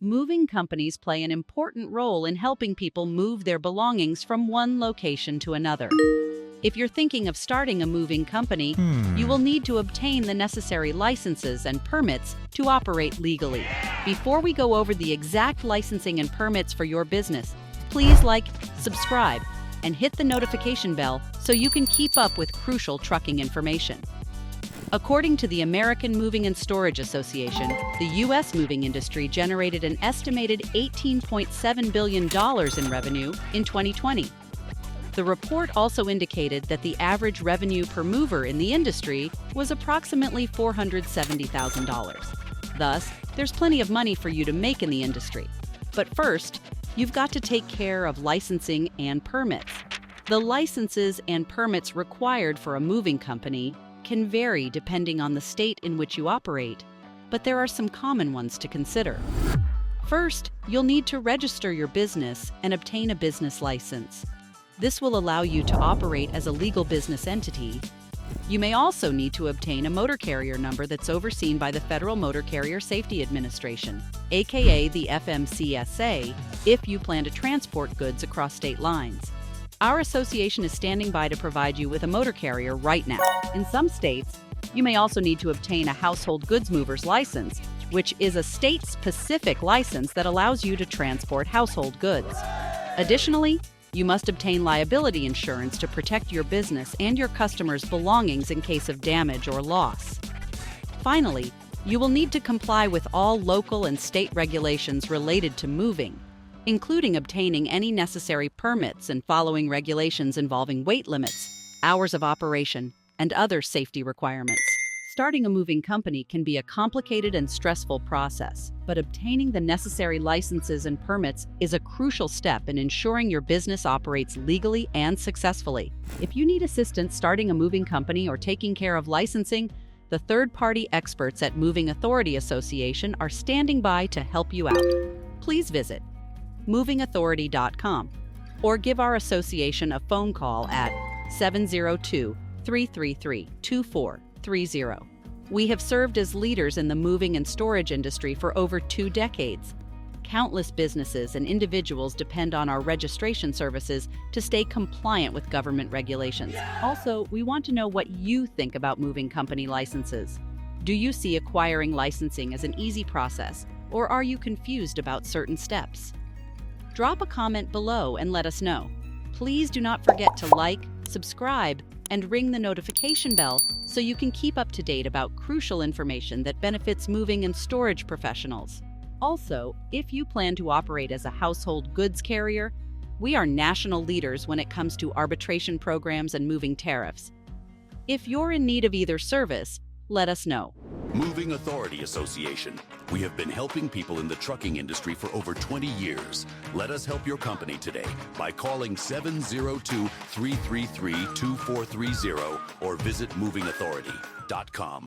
Moving companies play an important role in helping people move their belongings from one location to another. If you're thinking of starting a moving company, you will need to obtain the necessary licenses and permits to operate legally. Before we go over the exact licensing and permits for your business, please like, subscribe, and hit the notification bell so you can keep up with crucial trucking information. According to the American Moving and Storage Association, the U.S. moving industry generated an estimated $18.7 billion in revenue in 2020. The report also indicated that the average revenue per mover in the industry was approximately $470,000. Thus, there's plenty of money for you to make in the industry. But first, you've got to take care of licensing and permits. The licenses and permits required for a moving company can vary depending on the state in which you operate, but there are some common ones to consider. First, you'll need to register your business and obtain a business license. This will allow you to operate as a legal business entity. You may also need to obtain a motor carrier number that's overseen by the Federal Motor Carrier Safety Administration, aka the FMCSA, if you plan to transport goods across state lines. Our association is standing by to provide you with a motor carrier right now. In some states, you may also need to obtain a household goods mover's license, which is a state-specific license that allows you to transport household goods. Additionally, you must obtain liability insurance to protect your business and your customers' belongings in case of damage or loss. Finally, you will need to comply with all local and state regulations related to moving, including obtaining any necessary permits and following regulations involving weight limits, hours of operation, and other safety requirements. Starting a moving company can be a complicated and stressful process, but obtaining the necessary licenses and permits is a crucial step in ensuring your business operates legally and successfully. If you need assistance starting a moving company or taking care of licensing, the third-party experts at Moving Authority Association are standing by to help you out. Please visit movingauthority.com or give our association a phone call at 702-333-2430. We have served as leaders in the moving and storage industry for over 2 decades. Countless businesses and individuals depend on our registration services to stay compliant with government regulations. Also, we want to know what you think about moving company licenses. Do you see acquiring licensing as an easy process, or are you confused about certain steps? Drop a comment below and let us know. Please do not forget to like, subscribe, and ring the notification bell so you can keep up to date about crucial information that benefits moving and storage professionals. Also, if you plan to operate as a household goods carrier, we are national leaders when it comes to arbitration programs and moving tariffs. If you're in need of either service, let us know. Moving Authority Association. We have been helping people in the trucking industry for over 20 years. Let us help your company today by calling 702-333-2430 or visit movingauthority.com.